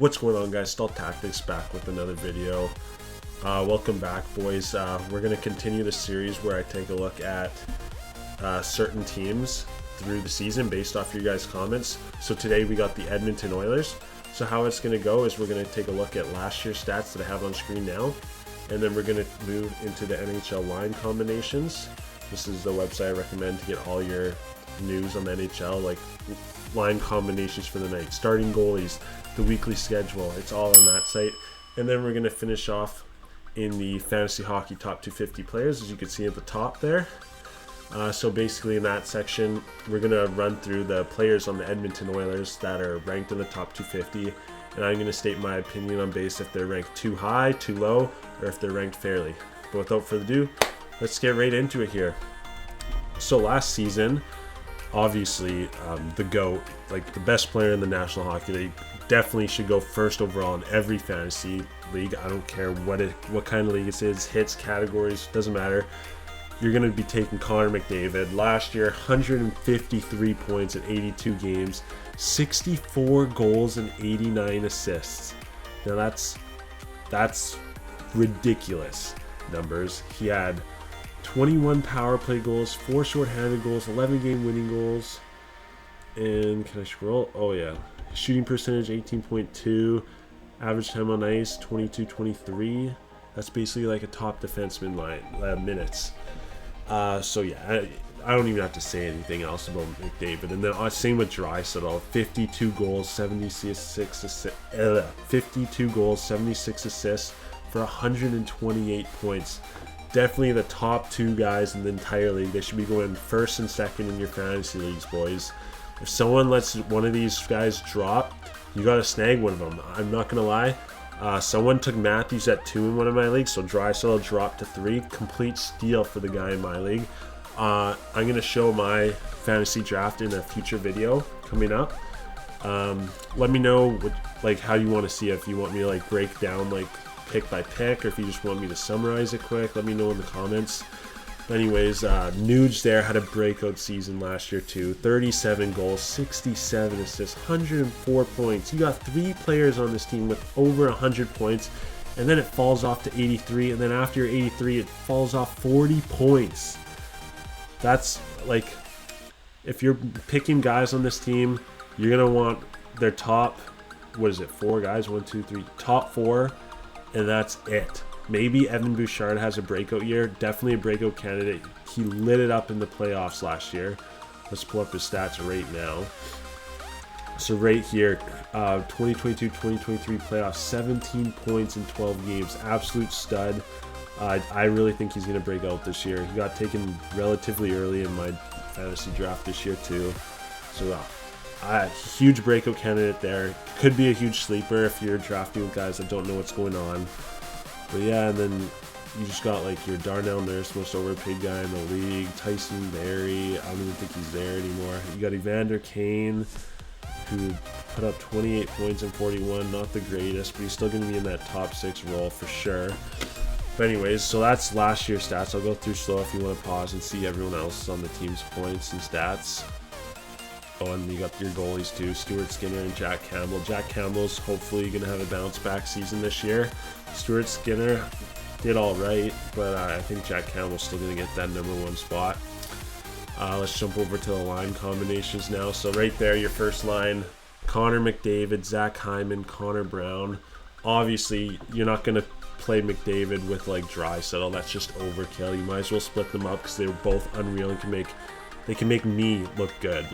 What's going on, guys? Stall Tactics back with another video. Welcome back, boys. We're going to continue the series where I take a look at certain teams through the season based off your guys' comments. So today we got the Edmonton Oilers. So how it's going to go is we're going to take a look at last year's stats that I have on screen now, and then we're going to move into the NHL line combinations. This is the website I recommend to get all your news on the NHL, like line combinations for the night, starting goalies, the weekly schedule. It's all on that site. And then we're going to finish off in the fantasy hockey top 250 players, as you can see at the top there. So basically in that section, we're going to run through the players on the Edmonton Oilers that are ranked in the top 250, and I'm going to state my opinion on base if they're ranked too high, too low, or if they're ranked fairly. But without further ado, let's get right into it here. So last season, obviously the GOAT, like the best player in the National Hockey League, definitely should go first overall in every fantasy league. I don't care what kind of league it is, hits, categories, doesn't matter. You're going to be taking Connor McDavid. Last year, 153 points in 82 games, 64 goals and 89 assists. Now that's ridiculous numbers. He had 21 power play goals, 4 shorthanded goals, 11 game winning goals, and can I scroll? Oh yeah, shooting percentage 18.2, average time on ice 22-23. That's basically like a top defenseman line minutes. So yeah, I don't even have to say anything else about McDavid. And then same with Draisaitl, 52 goals, 76 assists for 128 points. Definitely the top two guys in the entire league. They should be going first and second in your fantasy leagues, boys. If someone lets one of these guys drop, you got to snag one of them. I'm not going to lie. Someone took Matthews at 2 in one of my leagues, so Draisaitl dropped to 3. Complete steal for the guy in my league. I'm going to show my fantasy draft in a future video coming up. Let me know how you want to see it. If you want me to break down pick by pick, or if you just want me to summarize it quick, let me know in the comments. Anyways, Nuge there had a breakout season last year too. 37 goals, 67 assists, 104 points. You got 3 players on this team with over 100 points, and then it falls off to 83, and then after 83 it falls off 40 points. That's if you're picking guys on this team, you're gonna want their top, 4 guys, 1, 2, 3, top 4, and that's it. Maybe Evan Bouchard has a breakout year. Definitely a breakout candidate. He lit it up in the playoffs last year. Let's pull up his stats right now. So right here, 2022-2023 playoffs, 17 points in 12 games. Absolute stud. I really think he's going to break out this year. He got taken relatively early in my fantasy draft this year too. So huge breakout candidate there. Could be a huge sleeper if you're drafting with guys that don't know what's going on. But yeah, and then you just got your Darnell Nurse, most overpaid guy in the league, Tyson Barrie. I don't even think he's there anymore. You got Evander Kane, who put up 28 points in 41. Not the greatest, but he's still going to be in that top 6 role for sure. But anyways, so that's last year's stats. I'll go through slow if you want to pause and see everyone else on the team's points and stats. Oh, and you got your goalies too, Stuart Skinner and Jack Campbell. Jack Campbell's hopefully going to have a bounce back season this year. Stuart Skinner did all right, but I think Jack Campbell's still going to get that #1 spot. Let's jump over to the line combinations now. So right there, your first line, Connor McDavid, Zach Hyman, Connor Brown. Obviously, you're not going to play McDavid with Draisaitl. That's just overkill. You might as well split them up because they were both unreal and they can make me look good.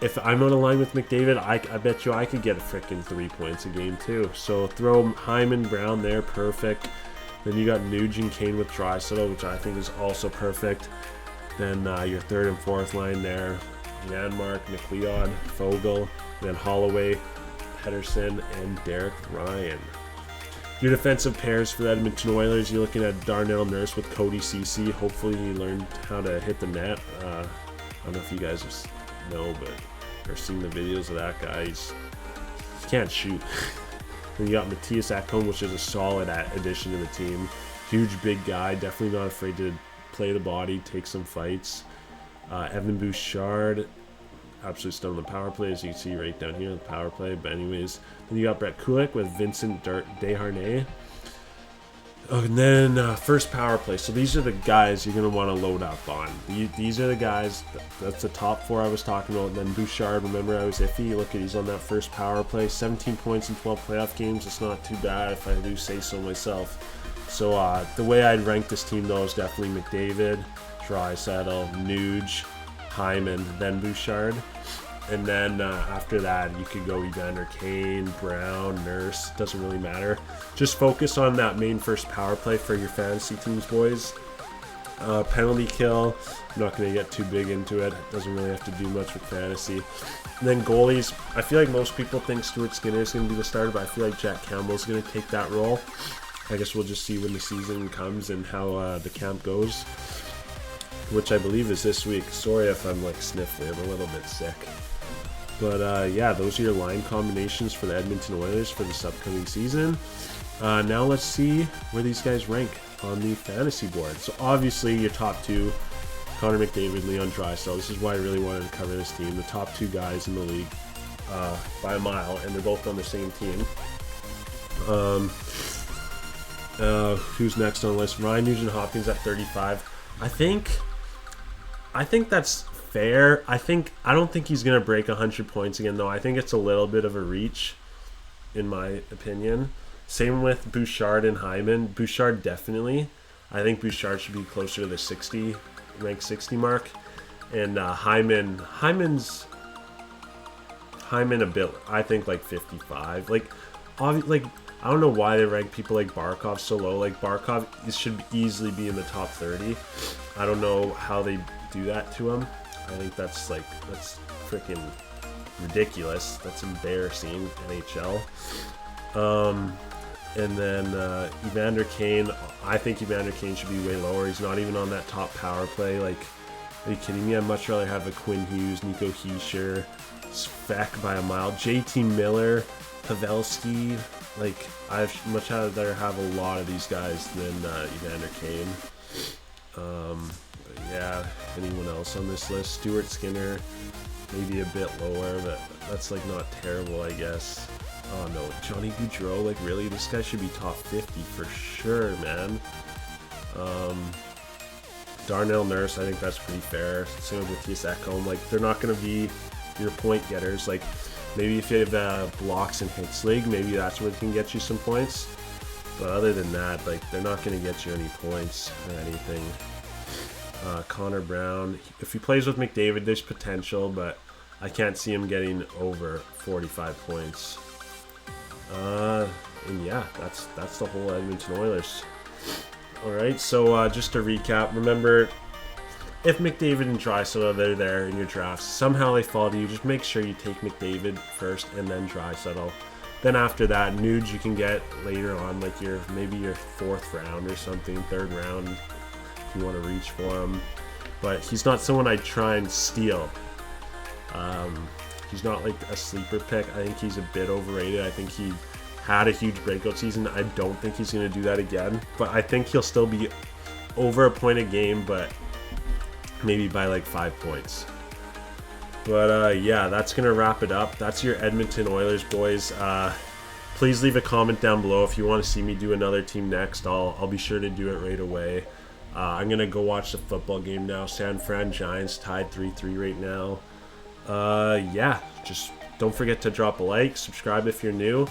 If I'm on a line with McDavid, I bet you I could get a freaking 3 points a game too. So throw Hyman, Brown there, perfect. Then you got Nuge and Kane with Draisaitl, which I think is also perfect. Then your third and fourth line there, Janmark, McLeod, Fogle, then Holloway, Pedersen, and Derek Ryan. Your defensive pairs for the Edmonton Oilers, you're looking at Darnell Nurse with Cody Ceci. Hopefully he learned how to hit the net. I don't know if you guys know, but or seen the videos of that guy. He can't shoot. Then you got Matthias Ekholm, which is a solid addition to the team. Huge, big guy. Definitely not afraid to play the body, take some fights. Evan Bouchard, absolutely stunning on the power play, as you can see right down here, the power play. But anyways, then you got Brett Kulik with Vincent Desharnais. And then first power play. So these are the guys you're going to want to load up on. These are the guys, that's the top 4 I was talking about. And then Bouchard, remember I was iffy. Look at, he's on that first power play. 17 points in 12 playoff games. It's not too bad if I do say so myself. So the way I'd rank this team though is definitely McDavid, Draisaitl, Nuge, Hyman, then Bouchard. And then after that, you could go Evander Kane, Brown, Nurse. Doesn't really matter. Just focus on that main first power play for your fantasy teams, boys. Penalty kill. I'm not going to get too big into it. Doesn't really have to do much with fantasy. And then goalies. I feel like most people think Stuart Skinner is going to be the starter, but I feel like Jack Campbell is going to take that role. I guess we'll just see when the season comes and how the camp goes, which I believe is this week. Sorry if I'm like sniffly. I'm a little bit sick. But yeah, those are your line combinations for the Edmonton Oilers for this upcoming season. Now let's see where these guys rank on the fantasy board. So obviously your top 2, Connor McDavid, Leon Draisaitl. This is why I really wanted to cover this team. The top 2 guys in the league by a mile, and they're both on the same team. Who's next on the list? Ryan Nugent-Hopkins at 35. I think that's fair. I don't think he's gonna break 100 points again though. I think it's a little bit of a reach, in my opinion. Same with Bouchard and Hyman. Bouchard definitely. I think Bouchard should be closer to the rank 60 mark, and Hyman a bit. I think like 55. Like I don't know why they rank people like Barkov so low. Like Barkov should easily be in the top 30. I don't know how they do that to him. I think that's freaking ridiculous. That's embarrassing, NHL. And then Evander Kane. I think Evander Kane should be way lower. He's not even on that top power play. Like, are you kidding me? I'd much rather have a Quinn Hughes, Nico Hischier, Speck by a mile, JT Miller, Pavelski. Like, I'd much rather have a lot of these guys than Evander Kane. Yeah, anyone else on this list? Stuart Skinner, maybe a bit lower, but that's like not terrible, I guess. Oh no, Johnny Gaudreau, like really? This guy should be top 50 for sure, man. Darnell Nurse, I think that's pretty fair. Same with Matthias Ekholm. Like, they're not going to be your point getters. Like, maybe if you have blocks and hits league, maybe that's where they can get you some points. But other than that, like, they're not going to get you any points or anything. Connor Brown, if he plays with McDavid, there's potential, but I can't see him getting over 45 points. And yeah, that's the whole Edmonton Oilers. Alright, so just to recap, remember, if McDavid and Draisaitl, they're there in your drafts, somehow they fall to you, just make sure you take McDavid first and then Draisaitl. Then after that, Nuge you can get later on, like maybe your 4th round or something, 3rd round, if you want to reach for him. But he's not someone I'd try and steal. He's not like a sleeper pick. I think he's a bit overrated. I think he had a huge breakout season. I don't think he's going to do that again. But I think he'll still be over a point a game, but maybe by like 5 points. But yeah, that's going to wrap it up. That's your Edmonton Oilers, boys. Please leave a comment down below if you want to see me do another team next. I'll be sure to do it right away. I'm going to go watch the football game now. San Fran Giants tied 3-3 right now. Yeah, just don't forget to drop a like, subscribe if you're new,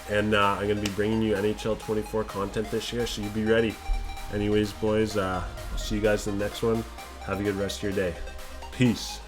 and I'm going to be bringing you NHL 24 content this year, so you be ready. Anyways, boys, I'll see you guys in the next one. Have a good rest of your day. Peace.